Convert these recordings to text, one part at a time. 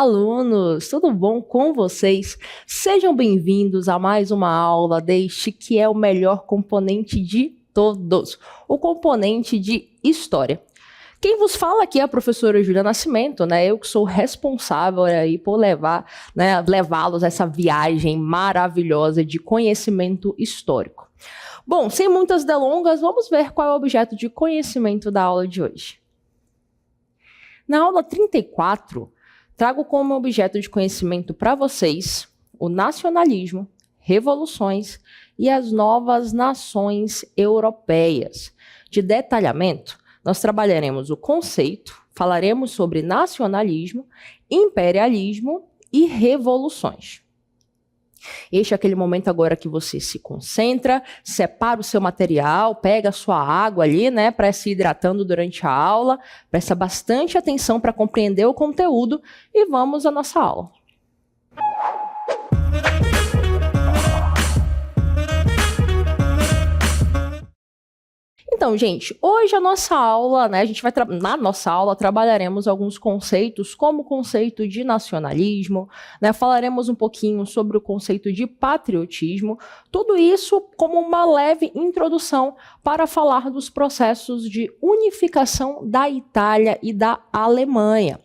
alunos! Tudo bom com vocês? Sejam bem-vindos a mais uma aula deste que é o melhor componente de todos, o componente de História. Quem vos fala aqui é a professora Júlia Nascimento, né? Eu que sou responsável aí por levá-los a essa viagem maravilhosa de conhecimento histórico. Bom, sem muitas delongas, vamos ver qual é o objeto de conhecimento da aula de hoje. Na aula 34, trago como objeto de conhecimento para vocês o nacionalismo, revoluções e as novas nações europeias. De detalhamento, nós trabalharemos o conceito, falaremos sobre nacionalismo, imperialismo e revoluções. Este é aquele momento agora que você se concentra, separa o seu material, pega a sua água ali, né, para se hidratando durante a aula, presta bastante atenção para compreender o conteúdo e vamos à nossa aula. Então, gente, hoje a nossa aula, né, na nossa aula trabalharemos alguns conceitos, como o conceito de nacionalismo, né, falaremos um pouquinho sobre o conceito de patriotismo, tudo isso como uma leve introdução para falar dos processos de unificação da Itália e da Alemanha.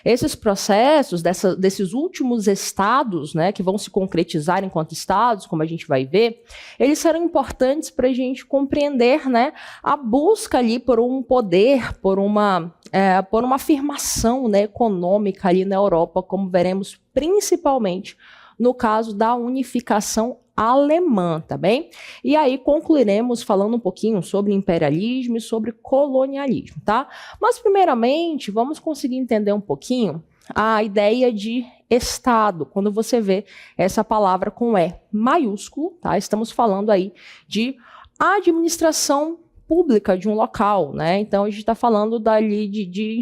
Esses processos, desses últimos estados, né, que vão se concretizar enquanto estados, como a gente vai ver, eles serão importantes para a gente compreender, né, a busca ali por um poder, por uma afirmação, né, econômica ali na Europa, como veremos principalmente no caso da unificação alemã, tá bem? E aí concluiremos falando um pouquinho sobre imperialismo e sobre colonialismo, tá? Mas primeiramente, vamos conseguir entender um pouquinho a ideia de Estado, quando você vê essa palavra com E maiúsculo, tá? Estamos falando aí de administração pública de um local, né? Então a gente está falando dali de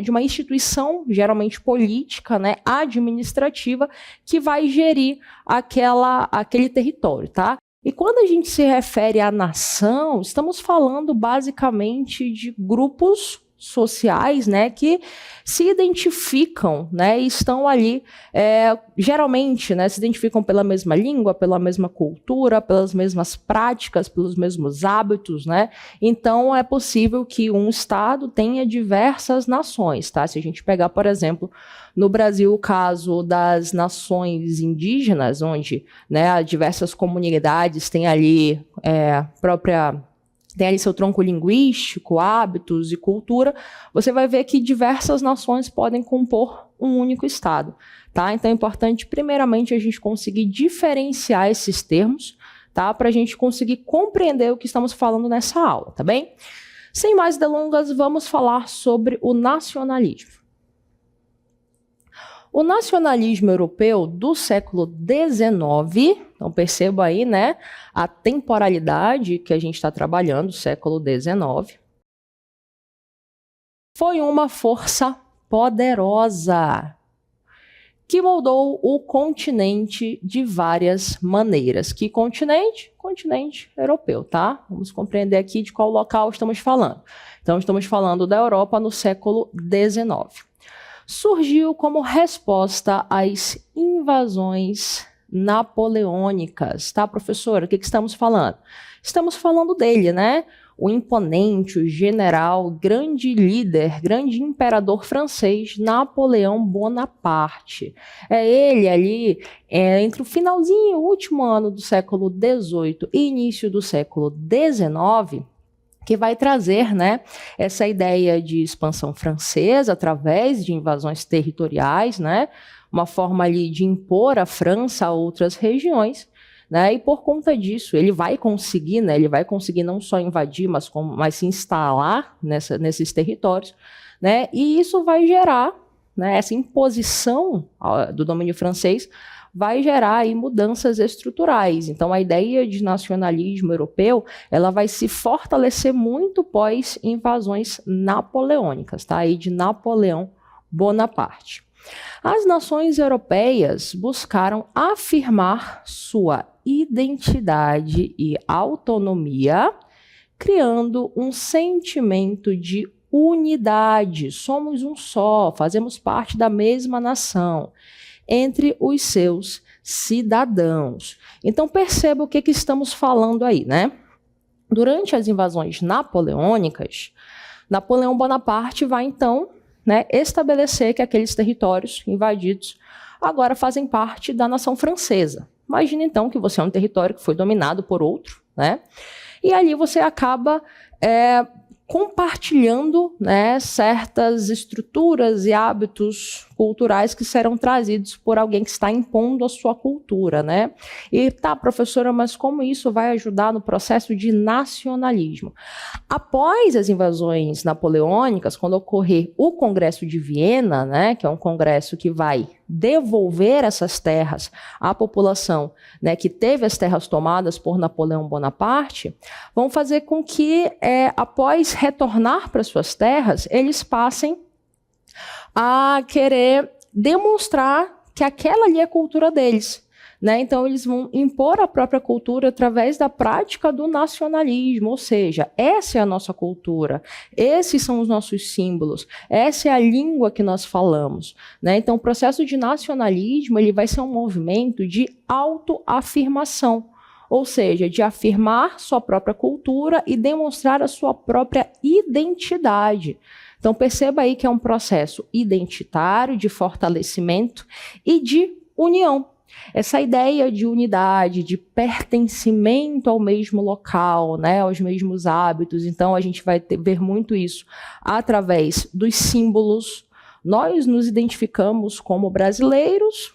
uma instituição geralmente política, né, administrativa, que vai gerir aquele território, tá? E quando a gente se refere à nação, estamos falando basicamente de grupos sociais, né, que se identificam, né, e estão ali, geralmente, né, se identificam pela mesma língua, pela mesma cultura, pelas mesmas práticas, pelos mesmos hábitos, né, então é possível que um estado tenha diversas nações, tá, se a gente pegar, por exemplo, no Brasil o caso das nações indígenas, onde, né, diversas comunidades têm ali tem ali seu tronco linguístico, hábitos e cultura, você vai ver que diversas nações podem compor um único estado, tá? Então é importante, primeiramente, a gente conseguir diferenciar esses termos, tá? Para a gente conseguir compreender o que estamos falando nessa aula, tá bem? Sem mais delongas, vamos falar sobre o nacionalismo. O nacionalismo europeu do século XIX, então perceba aí, né, a temporalidade que a gente está trabalhando, século XIX, foi uma força poderosa que moldou o continente de várias maneiras. Que continente? Continente europeu, tá? Vamos compreender aqui de qual local estamos falando. Então, estamos falando da Europa no século XIX. Surgiu como resposta às invasões napoleônicas, tá, professora? O que estamos falando? Estamos falando dele, né? O imponente, o general, grande líder, grande imperador francês, Napoleão Bonaparte. É ele ali, entre o finalzinho, o último ano do século XVIII e início do século XIX, que vai trazer, né, essa ideia de expansão francesa através de invasões territoriais, né, uma forma ali de impor a França a outras regiões, né, e por conta disso ele vai conseguir, né, não só invadir, mas se instalar nesses territórios, né, e isso vai gerar, né, essa imposição do domínio francês vai gerar aí mudanças estruturais. Então, a ideia de nacionalismo europeu, ela vai se fortalecer muito pós invasões napoleônicas, tá? Aí de Napoleão Bonaparte. As nações europeias buscaram afirmar sua identidade e autonomia, criando um sentimento de unidade, somos um só, fazemos parte da mesma nação, entre os seus cidadãos. Então perceba o que estamos falando aí, né? Durante as invasões napoleônicas, Napoleão Bonaparte vai então, né, estabelecer que aqueles territórios invadidos agora fazem parte da nação francesa. Imagina então que você é um território que foi dominado por outro, né? E ali você acaba compartilhando, né, certas estruturas e hábitos culturais que serão trazidos por alguém que está impondo a sua cultura, né? E tá, professora, mas como isso vai ajudar no processo de nacionalismo? Após as invasões napoleônicas, quando ocorrer o Congresso de Viena, né, que é um congresso que vai devolver essas terras à população, né, que teve as terras tomadas por Napoleão Bonaparte, vão fazer com que, após retornar para suas terras, eles passem a querer demonstrar que aquela ali é a cultura deles, né? Então, eles vão impor a própria cultura através da prática do nacionalismo, ou seja, essa é a nossa cultura, esses são os nossos símbolos, essa é a língua que nós falamos, né? Então, o processo de nacionalismo ele vai ser um movimento de autoafirmação, ou seja, de afirmar sua própria cultura e demonstrar a sua própria identidade. Então, perceba aí que é um processo identitário, de fortalecimento e de união. Essa ideia de unidade, de pertencimento ao mesmo local, né, aos mesmos hábitos. Então, a gente vai ver muito isso através dos símbolos. Nós nos identificamos como brasileiros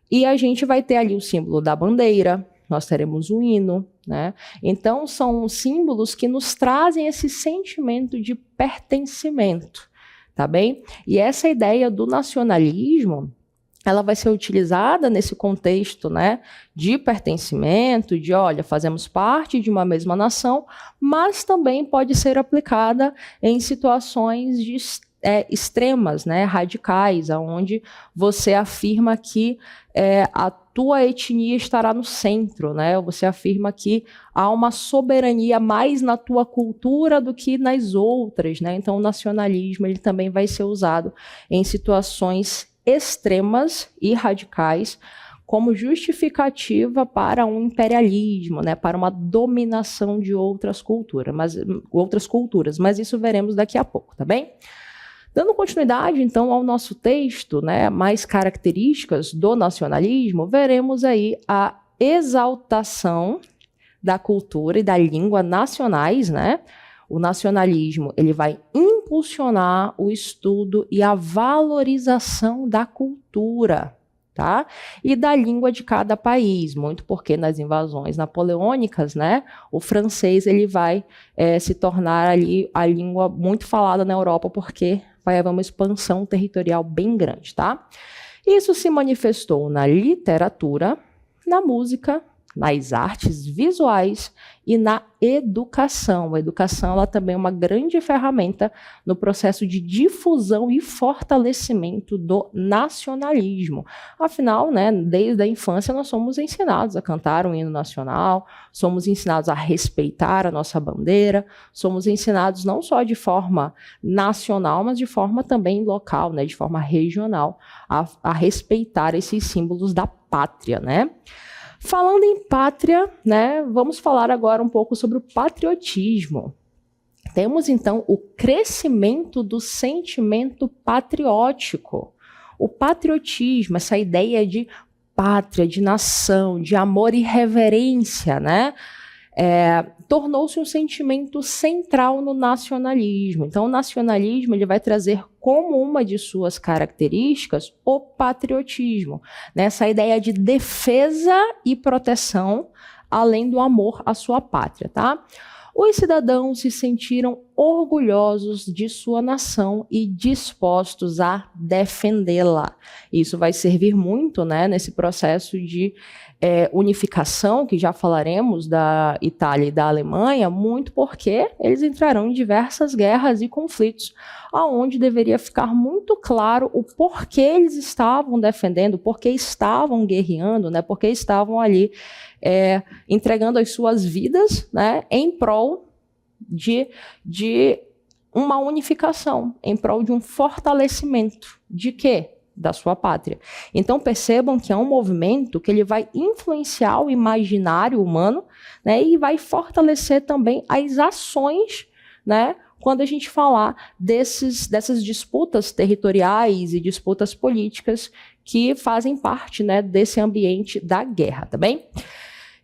e a gente vai ter ali o símbolo da bandeira, nós teremos o hino, né? Então, são símbolos que nos trazem esse sentimento de pertencimento, tá bem? E essa ideia do nacionalismo, ela vai ser utilizada nesse contexto, né, de pertencimento, de, olha, fazemos parte de uma mesma nação, mas também pode ser aplicada em situações de extremas, né, radicais, onde você afirma que a tua etnia estará no centro, né? Você afirma que há uma soberania mais na tua cultura do que nas outras, né? Então, o nacionalismo ele também vai ser usado em situações extremas e radicais como justificativa para um imperialismo, né? Para uma dominação de outras culturas, mas isso veremos daqui a pouco, tá bem? Dando continuidade, então, ao nosso texto, né, mais características do nacionalismo, veremos aí a exaltação da cultura e da língua nacionais, né? O nacionalismo ele vai impulsionar o estudo e a valorização da cultura, tá? E da língua de cada país, muito porque nas invasões napoleônicas, né, o francês ele vai se tornar ali a língua muito falada na Europa, porque vai haver uma expansão territorial bem grande, tá? Isso se manifestou na literatura, na música, nas artes visuais e na educação. A educação ela também é uma grande ferramenta no processo de difusão e fortalecimento do nacionalismo. Afinal, né, desde a infância nós somos ensinados a cantar um hino nacional, somos ensinados a respeitar a nossa bandeira, somos ensinados não só de forma nacional, mas de forma também local, né, de forma regional, a respeitar esses símbolos da pátria, né? Falando em pátria, né, vamos falar agora um pouco sobre o patriotismo. Temos, então, o crescimento do sentimento patriótico. O patriotismo, essa ideia de pátria, de nação, de amor e reverência, né, tornou-se um sentimento central no nacionalismo. Então, o nacionalismo ele vai trazer como uma de suas características o patriotismo, né? Essa ideia de defesa e proteção, além do amor à sua pátria, tá? Os cidadãos se sentiram orgulhosos de sua nação e dispostos a defendê-la. Isso vai servir muito, né, nesse processo de unificação, que já falaremos da Itália e da Alemanha, muito porque eles entrarão em diversas guerras e conflitos, aonde deveria ficar muito claro o porquê eles estavam defendendo, porquê estavam guerreando, né, porquê estavam ali entregando as suas vidas, né, em prol de uma unificação, em prol de um fortalecimento de quê? Da sua pátria. Então percebam que é um movimento que ele vai influenciar o imaginário humano, né, e vai fortalecer também as ações, né, quando a gente falar dessas disputas territoriais e disputas políticas que fazem parte, né, desse ambiente da guerra, tá bem?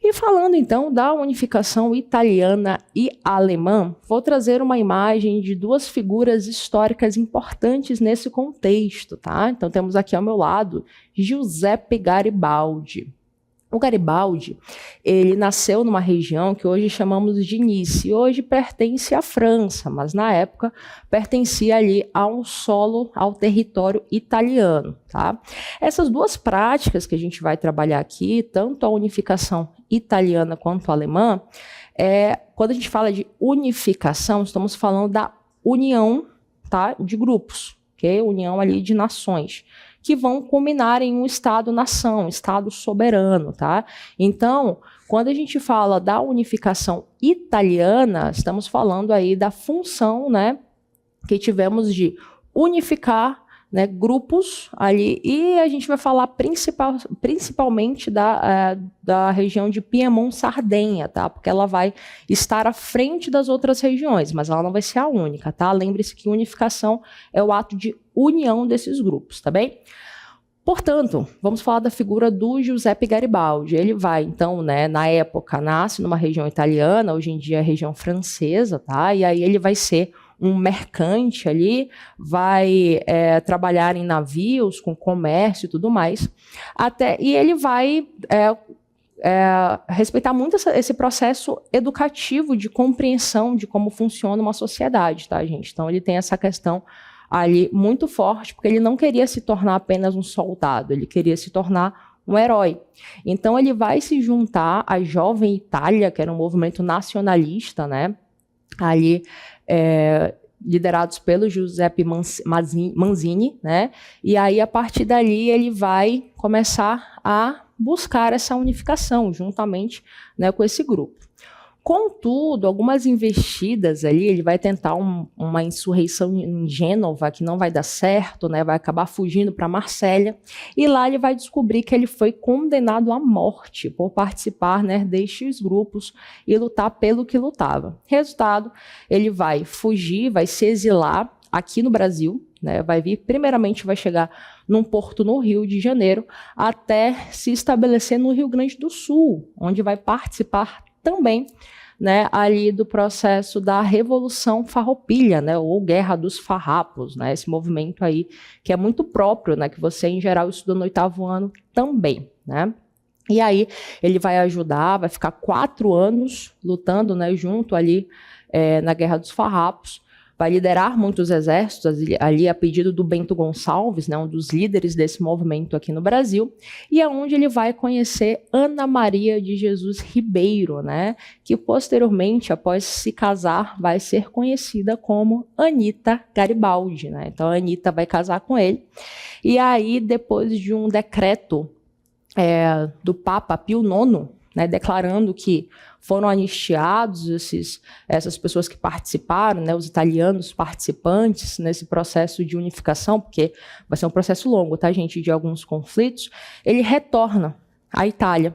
E falando então da unificação italiana e alemã, vou trazer uma imagem de duas figuras históricas importantes nesse contexto, tá? Então temos aqui ao meu lado Giuseppe Garibaldi. O Garibaldi, ele nasceu numa região que hoje chamamos de Nice, e hoje pertence à França, mas na época pertencia ali ao território italiano, tá? Essas duas práticas que a gente vai trabalhar aqui, tanto a unificação italiana quanto alemã, quando a gente fala de unificação, estamos falando da união, tá, de grupos, ok? União ali de nações, que vão culminar em um Estado-nação, Estado soberano, tá? Então, quando a gente fala da unificação italiana, estamos falando aí da função, né, que tivemos de unificar, né, grupos ali, e a gente vai falar principalmente da região de Piemont-Sardenha, tá? Porque ela vai estar à frente das outras regiões, mas ela não vai ser a única, tá? Lembre-se que unificação é o ato de união desses grupos, tá bem? Portanto, vamos falar da figura do Giuseppe Garibaldi. Ele vai, então, né, na época, nasce numa região italiana, hoje em dia é região francesa, tá? E aí ele vai ser um mercante ali, vai trabalhar em navios, com comércio e tudo mais, e ele vai respeitar muito esse processo educativo de compreensão de como funciona uma sociedade, tá, gente? Então ele tem essa questão ali muito forte, porque ele não queria se tornar apenas um soldado, ele queria se tornar um herói. Então ele vai se juntar à Jovem Itália, que era um movimento nacionalista, né, ali liderados pelo Giuseppe Mazzini, né? E aí, a partir dali, ele vai começar a buscar essa unificação, juntamente, né, com esse grupo. Contudo, algumas investidas ali, ele vai tentar uma insurreição em Gênova, que não vai dar certo, né, vai acabar fugindo para Marsella, e lá ele vai descobrir que ele foi condenado à morte por participar, né, destes grupos e lutar pelo que lutava. Resultado, ele vai fugir, vai se exilar aqui no Brasil, né, primeiramente vai chegar num porto no Rio de Janeiro, até se estabelecer no Rio Grande do Sul, onde vai participar também, né, ali do processo da Revolução Farroupilha, né, ou Guerra dos Farrapos, né, esse movimento aí que é muito próprio, né, que você em geral estuda no 8º ano também, né. E aí ele vai ajudar, vai ficar 4 anos lutando, né, junto ali na Guerra dos Farrapos, vai liderar muitos exércitos ali a pedido do Bento Gonçalves, né, um dos líderes desse movimento aqui no Brasil, e é onde ele vai conhecer Ana Maria de Jesus Ribeiro, né, que posteriormente, após se casar, vai ser conhecida como Anita Garibaldi, né. Então a Anita vai casar com ele, e aí depois de um decreto do Papa Pio IX, né, declarando que foram anistiados essas pessoas que participaram, né, os italianos participantes nesse processo de unificação, porque vai ser um processo longo, tá, gente, de alguns conflitos, ele retorna à Itália.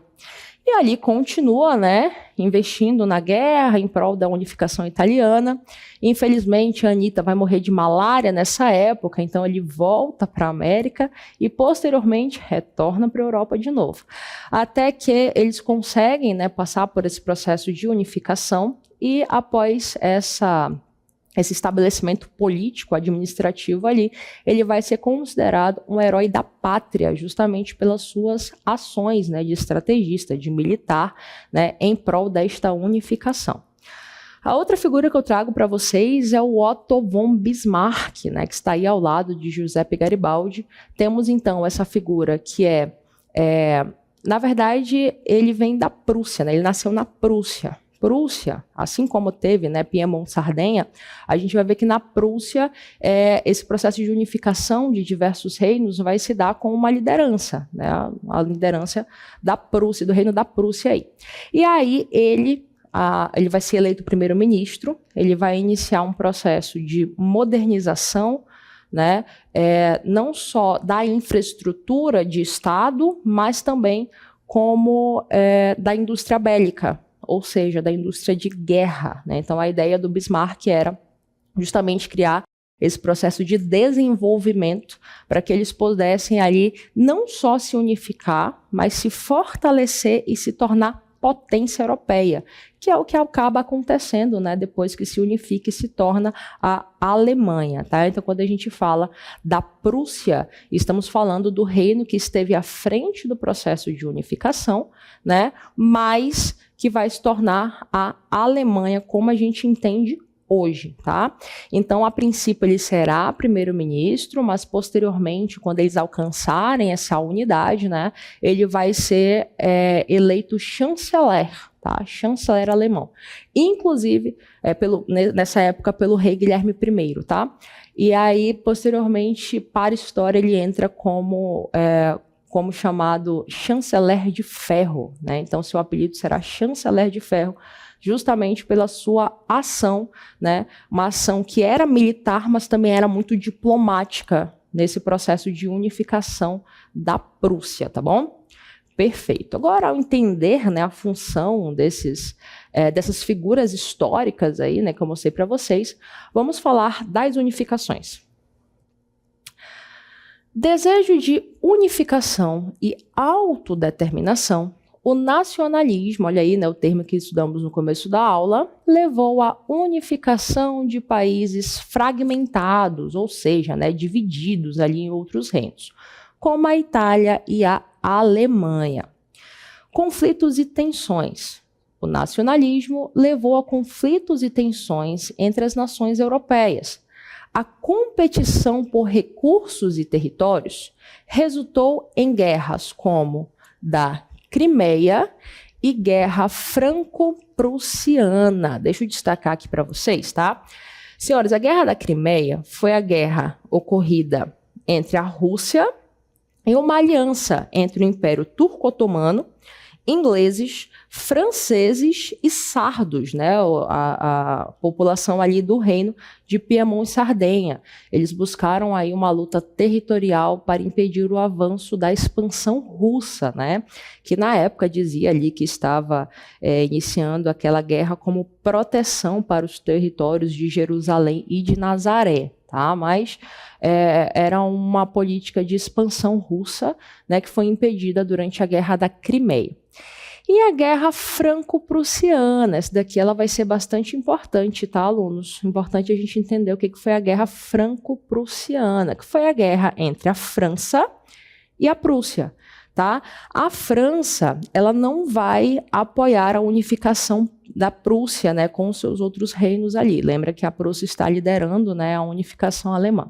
E ali continua, né, investindo na guerra em prol da unificação italiana. Infelizmente, a Anita vai morrer de malária nessa época, então ele volta para a América e, posteriormente, retorna para a Europa de novo. Até que eles conseguem, né, passar por esse processo de unificação e, após esse estabelecimento político, administrativo ali, ele vai ser considerado um herói da pátria, justamente pelas suas ações, né, de estrategista, de militar, né, em prol desta unificação. A outra figura que eu trago para vocês é o Otto von Bismarck, né, que está aí ao lado de Giuseppe Garibaldi. Temos, então, essa figura que na verdade, ele vem da Prússia, né, ele nasceu na Prússia, assim como teve, né, Piemont-Sardenha, a gente vai ver que na Prússia esse processo de unificação de diversos reinos vai se dar com uma liderança, né, a liderança da Prússia, do reino da Prússia aí. E aí ele ele vai ser eleito primeiro-ministro, ele vai iniciar um processo de modernização, né, não só da infraestrutura de Estado, mas também como da indústria bélica, ou seja, da indústria de guerra, né? Então, a ideia do Bismarck era justamente criar esse processo de desenvolvimento para que eles pudessem ali não só se unificar, mas se fortalecer e se tornar potência europeia, que é o que acaba acontecendo, né, depois que se unifica e se torna a Alemanha, tá? Então, quando a gente fala da Prússia, estamos falando do reino que esteve à frente do processo de unificação, né, mas que vai se tornar a Alemanha como a gente entende hoje, tá? Então, a princípio, ele será primeiro-ministro, mas posteriormente, quando eles alcançarem essa unidade, né, ele vai ser eleito chanceler, tá? Chanceler alemão. Inclusive, nessa época, pelo rei Guilherme I, tá? E aí, posteriormente, para a história, ele entra como chamado chanceler de ferro, né? Então, seu apelido será chanceler de ferro, justamente pela sua ação, né? Uma ação que era militar, mas também era muito diplomática nesse processo de unificação da Prússia, tá bom? Perfeito. Agora, ao entender, né, a função dessas figuras históricas aí, né, que eu mostrei para vocês, vamos falar das unificações. Desejo de unificação e autodeterminação, o nacionalismo, olha aí, né, o termo que estudamos no começo da aula, levou à unificação de países fragmentados, ou seja, né, divididos ali em outros reinos, como a Itália e a Alemanha. Conflitos e tensões. O nacionalismo levou a conflitos e tensões entre as nações europeias. A competição por recursos e territórios resultou em guerras como da Crimeia e Guerra Franco-Prussiana. Deixa eu destacar aqui para vocês, tá? Senhores, a Guerra da Crimeia foi a guerra ocorrida entre a Rússia e uma aliança entre o Império Turco-Otomano, ingleses, franceses e sardos, né? A população ali do reino de Piemonte e Sardenha. Eles buscaram aí uma luta territorial para impedir o avanço da expansão russa, né? Que na época dizia ali que estava iniciando aquela guerra como proteção para os territórios de Jerusalém e de Nazaré, tá? Mas era uma política de expansão russa, né, que foi impedida durante a Guerra da Crimeia. E a Guerra Franco-Prussiana, essa daqui ela vai ser bastante importante, tá, alunos? Importante a gente entender o que foi a Guerra Franco-Prussiana, que foi a guerra entre a França e a Prússia, tá? A França, ela não vai apoiar a unificação da Prússia, né, com os seus outros reinos ali. Lembra que a Prússia está liderando, né, a unificação alemã.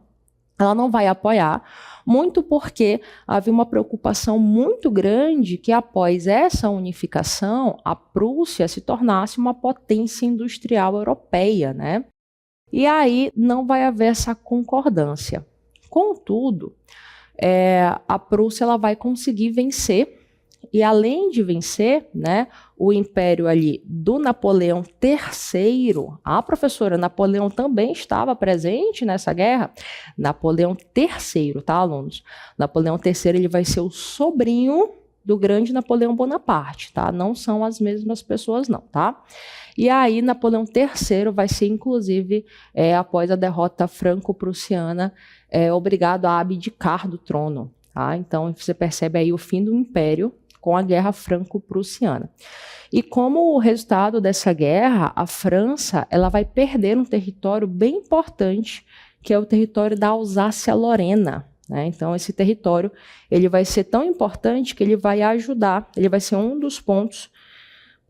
Ela não vai apoiar, muito porque havia uma preocupação muito grande que após essa unificação, a Prússia se tornasse uma potência industrial europeia, né? E aí não vai haver essa concordância. Contudo, a Prússia ela vai conseguir vencer, e além de vencer, né, o império ali do Napoleão III, a professora, Napoleão também estava presente nessa guerra, Napoleão III, tá, alunos? Napoleão III ele vai ser o sobrinho do grande Napoleão Bonaparte, tá? Não são as mesmas pessoas não, tá? E aí Napoleão III vai ser, inclusive, após a derrota franco-prussiana, obrigado a abdicar do trono, tá? Então você percebe aí o fim do império com a Guerra Franco-Prussiana. E como resultado dessa guerra, a França ela vai perder um território bem importante, que é o território da Alsácia-Lorena, né? Então, esse território ele vai ser tão importante que ele vai ajudar, ele vai ser um dos pontos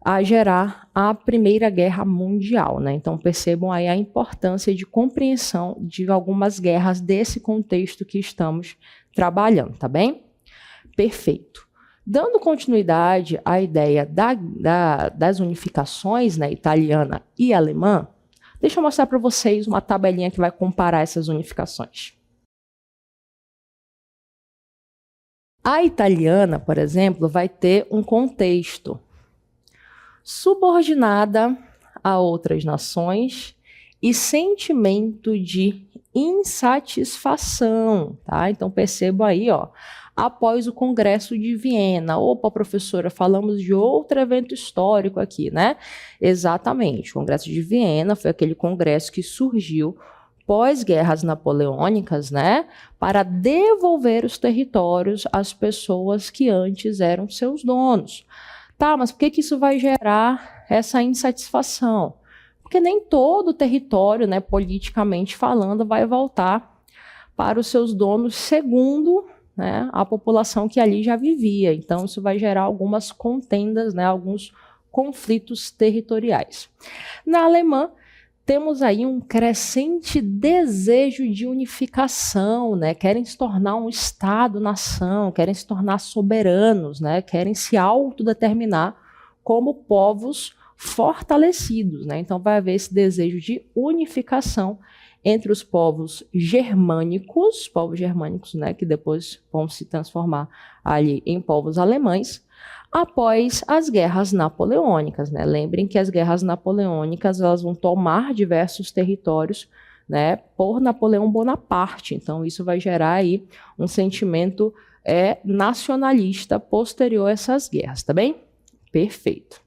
a gerar a Primeira Guerra Mundial, né? Então, percebam aí a importância de compreensão de algumas guerras desse contexto que estamos trabalhando, tá bem? Perfeito. Dando continuidade à ideia das unificações, né, italiana e alemã, deixa eu mostrar para vocês uma tabelinha que vai comparar essas unificações. A italiana, por exemplo, vai ter um contexto subordinada a outras nações e sentimento de insatisfação, tá? Então perceba aí, ó, após o Congresso de Viena. Opa, professora, falamos de outro evento histórico aqui, né? Exatamente, o Congresso de Viena foi aquele congresso que surgiu pós-guerras napoleônicas, né, para devolver os territórios às pessoas que antes eram seus donos. Tá, mas por que isso vai gerar essa insatisfação? Porque nem todo o território, né, politicamente falando, vai voltar para os seus donos segundo, né, a população que ali já vivia. Então, isso vai gerar algumas contendas, né, alguns conflitos territoriais. Na Alemanha, temos aí um crescente desejo de unificação, né? Querem se tornar um Estado-nação, querem se tornar soberanos, né? Querem se autodeterminar como povos fortalecidos, né? Então vai haver esse desejo de unificação entre os povos germânicos, né? Que depois vão se transformar ali em povos alemães, após as guerras napoleônicas, né? Lembrem que as guerras napoleônicas elas vão tomar diversos territórios, né, por Napoleão Bonaparte. Então isso vai gerar aí um sentimento nacionalista posterior a essas guerras, tá bem? Perfeito.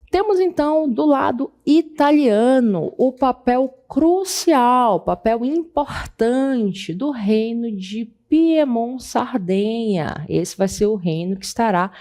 Temos então do lado italiano o papel crucial, papel importante do reino de Piemont-Sardenha. Esse vai ser o reino que estará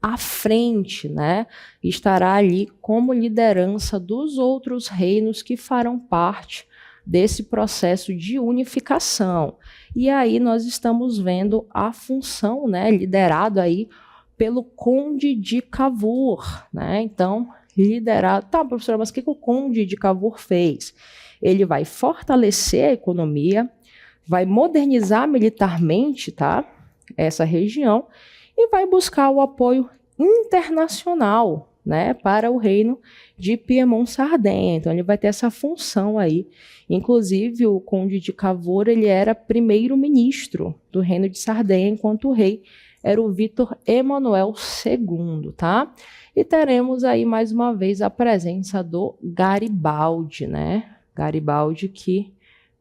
à frente, né? Estará ali como liderança dos outros reinos que farão parte desse processo de unificação. E aí nós estamos vendo a função, né, liderado aí pelo Conde de Cavour, né? Então, liderado... Tá, professora, mas o que o Conde de Cavour fez? Ele vai fortalecer a economia, vai modernizar militarmente, tá, essa região e vai buscar o apoio internacional, né, para o reino de Piemont-Sardenha. Então ele vai ter essa função aí. Inclusive o Conde de Cavour, ele era primeiro-ministro do reino de Sardenha, enquanto o rei era o Vítor Emanuel II, tá? E teremos aí mais uma vez a presença do Garibaldi, né? Garibaldi que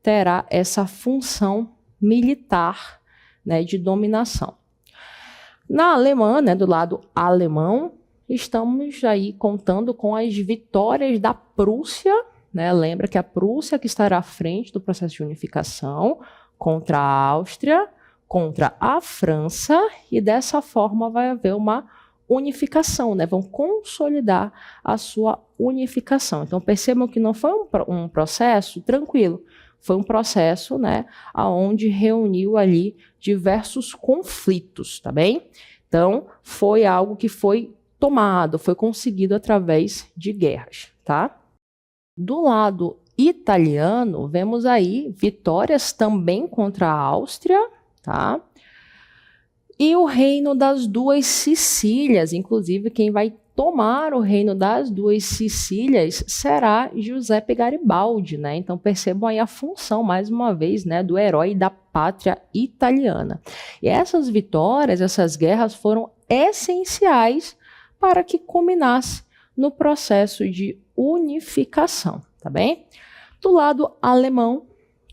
terá essa função militar, né, de dominação. Na Alemanha, né, do lado alemão, estamos aí contando com as vitórias da Prússia, né? Lembra que a Prússia que estará à frente do processo de unificação contra a Áustria, contra a França, e dessa forma vai haver uma unificação, né? Vão consolidar a sua unificação. Então percebam que não foi um processo tranquilo, foi um processo, né, onde reuniu ali diversos conflitos, tá bem? Então foi algo que foi tomado, foi conseguido através de guerras, tá? Do lado italiano, vemos aí vitórias também contra a Áustria, tá? E o reino das duas Sicílias, inclusive quem vai tomar o reino das duas Sicílias será Giuseppe Garibaldi, né? Então percebam aí a função, mais uma vez, né, do herói da pátria italiana. E essas vitórias, essas guerras foram essenciais para que culminasse no processo de unificação, tá bem? Do lado alemão,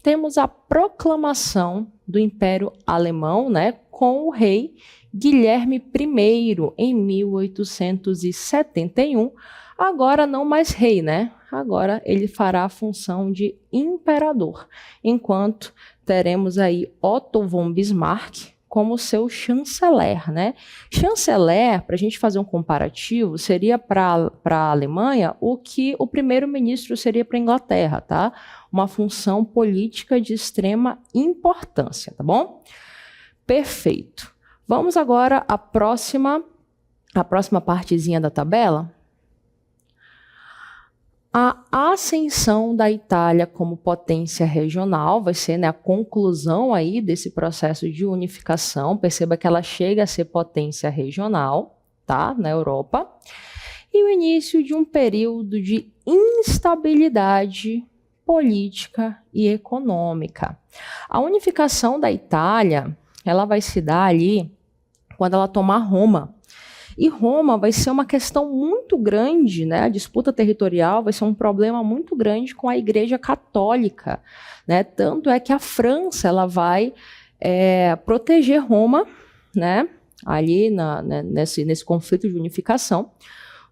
temos a proclamação do Império Alemão, né, com o rei Guilherme I em 1871, agora não mais rei, né? Agora ele fará a função de imperador, enquanto teremos aí Otto von Bismarck como seu chanceler, né? Chanceler, para a gente fazer um comparativo, seria para a Alemanha o que o primeiro-ministro seria para a Inglaterra, tá? Uma função política de extrema importância, tá bom? Perfeito. Vamos agora à próxima partezinha da tabela. A ascensão da Itália como potência regional vai ser, né, a conclusão aí desse processo de unificação. Perceba que ela chega a ser potência regional, tá, na Europa. E o início de um período de instabilidade política e econômica. A unificação da Itália, ela vai se dar ali quando ela tomar Roma. E Roma vai ser uma questão muito grande, né? A disputa territorial vai ser um problema muito grande com a Igreja Católica, né? Tanto é que a França ela vai proteger Roma, né? Ali nesse conflito de unificação.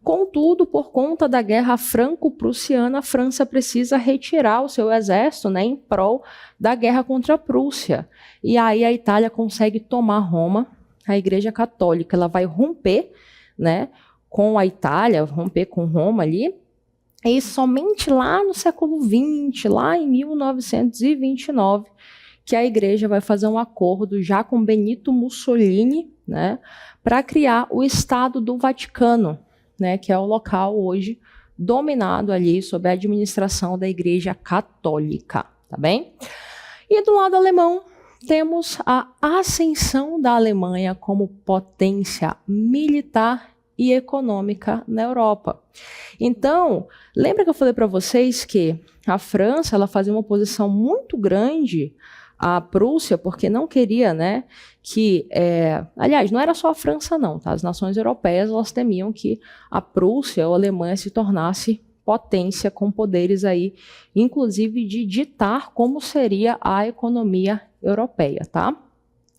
Contudo, por conta da guerra franco-prussiana, a França precisa retirar o seu exército, né, em prol da guerra contra a Prússia. E aí a Itália consegue tomar Roma. A Igreja Católica ela vai romper, né, com a Itália, romper com Roma ali. E somente lá no século XX, lá em 1929, que a Igreja vai fazer um acordo já com Benito Mussolini, né, para criar o Estado do Vaticano, né, que é o local hoje dominado ali sob a administração da Igreja Católica, tá bem? E do lado alemão, temos a ascensão da Alemanha como potência militar e econômica na Europa. Então, lembra que eu falei para vocês que a França ela fazia uma oposição muito grande à Prússia, porque não queria, né, aliás, não era só a França não, tá? As nações europeias elas temiam que a Prússia ou a Alemanha se tornasse potência com poderes aí, inclusive de ditar como seria a economia europeia, tá?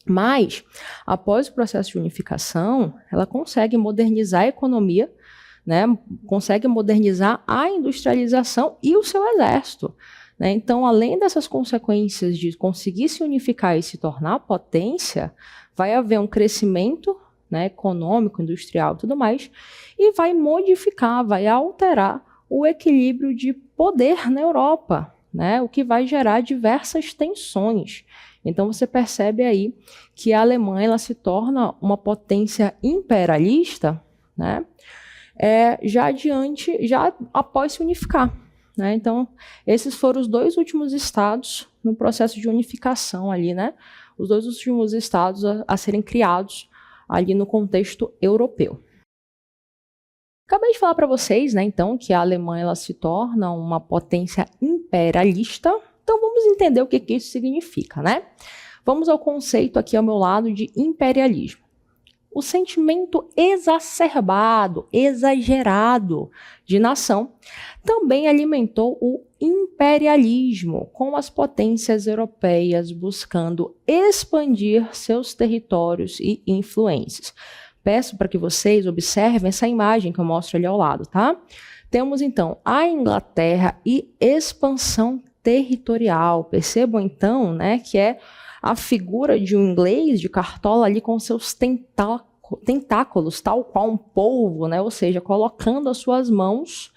Mas, após o processo de unificação, ela consegue modernizar a economia, né? Consegue modernizar a industrialização e o seu exército. Né? Então, além dessas consequências de conseguir se unificar e se tornar potência, vai haver um crescimento, né, econômico, industrial e tudo mais, e vai modificar, vai alterar o equilíbrio de poder na Europa, né, o que vai gerar diversas tensões. Então, você percebe aí que a Alemanha ela se torna uma potência imperialista, né, já após se unificar. Né? Então, esses foram os dois últimos estados no processo de unificação ali, né? Os dois últimos estados a serem criados ali no contexto europeu. Acabei de falar para vocês, né, então, que a Alemanha ela se torna uma potência imperialista. Então, vamos entender o que isso significa, né? Vamos ao conceito aqui ao meu lado de imperialismo. O sentimento exacerbado, exagerado de nação também alimentou o imperialismo, com as potências europeias buscando expandir seus territórios e influências. Peço para que vocês observem essa imagem que eu mostro ali ao lado, tá? Temos então a Inglaterra e expansão territorial. Percebam então, né, que é a figura de um inglês de cartola ali com seus tentáculos, tal qual um polvo, né? Ou seja, colocando as suas mãos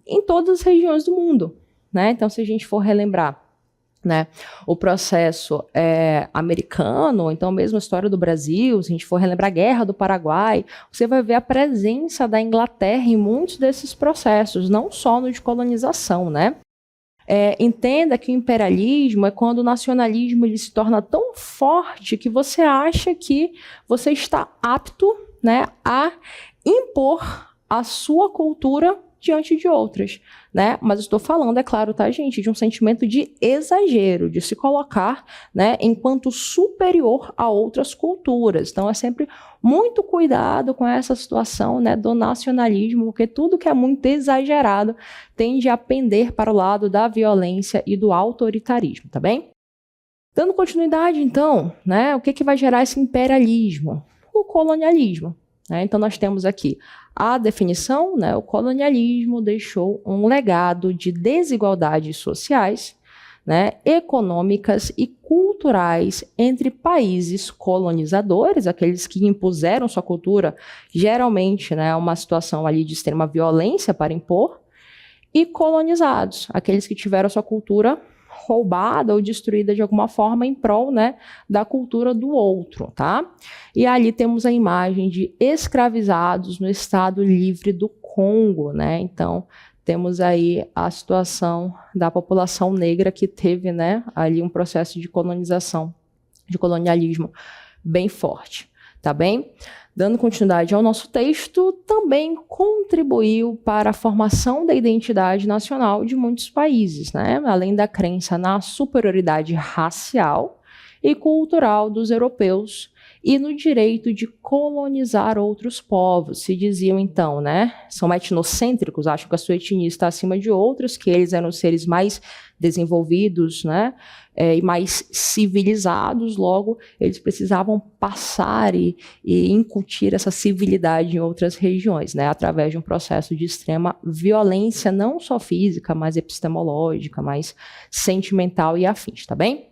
em todas as regiões do mundo. Né? Então, se a gente for relembrar, né, o processo americano, ou então mesmo a história do Brasil, se a gente for relembrar a Guerra do Paraguai, você vai ver a presença da Inglaterra em muitos desses processos, não só no de colonização, né? Entenda que o imperialismo é quando o nacionalismo ele se torna tão forte que você acha que você está apto, né, a impor a sua cultura diante de outras, né? Mas estou falando, é claro, tá, gente, de um sentimento de exagero, de se colocar, né, enquanto superior a outras culturas. Então, é sempre muito cuidado com essa situação, né, do nacionalismo, porque tudo que é muito exagerado tende a pender para o lado da violência e do autoritarismo, tá bem? Dando continuidade, então, né, o que vai gerar esse imperialismo? O colonialismo. Né? Então, nós temos aqui a definição, né, o colonialismo deixou um legado de desigualdades sociais, né, econômicas e culturais entre países colonizadores, aqueles que impuseram sua cultura, geralmente, né, uma situação ali de extrema violência para impor, e colonizados, aqueles que tiveram sua cultura roubada ou destruída de alguma forma em prol, né, da cultura do outro, tá? E ali temos a imagem de escravizados no Estado Livre do Congo, né? Então, temos aí a situação da população negra que teve, né, ali um processo de colonização, de colonialismo bem forte, tá bem? Dando continuidade ao nosso texto, também contribuiu para a formação da identidade nacional de muitos países, né? Além da crença na superioridade racial e cultural dos europeus e no direito de colonizar outros povos. Se diziam então, né, são etnocêntricos, acham que a sua etnia está acima de outros, que eles eram seres mais desenvolvidos, né, e mais civilizados, logo eles precisavam passar e incutir essa civilidade em outras regiões, né, através de um processo de extrema violência, não só física, mas epistemológica, mais sentimental e afins, tá bem?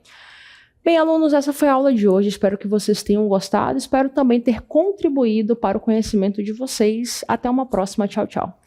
Bem, alunos, essa foi a aula de hoje, espero que vocês tenham gostado, espero também ter contribuído para o conhecimento de vocês. Até uma próxima, tchau, tchau.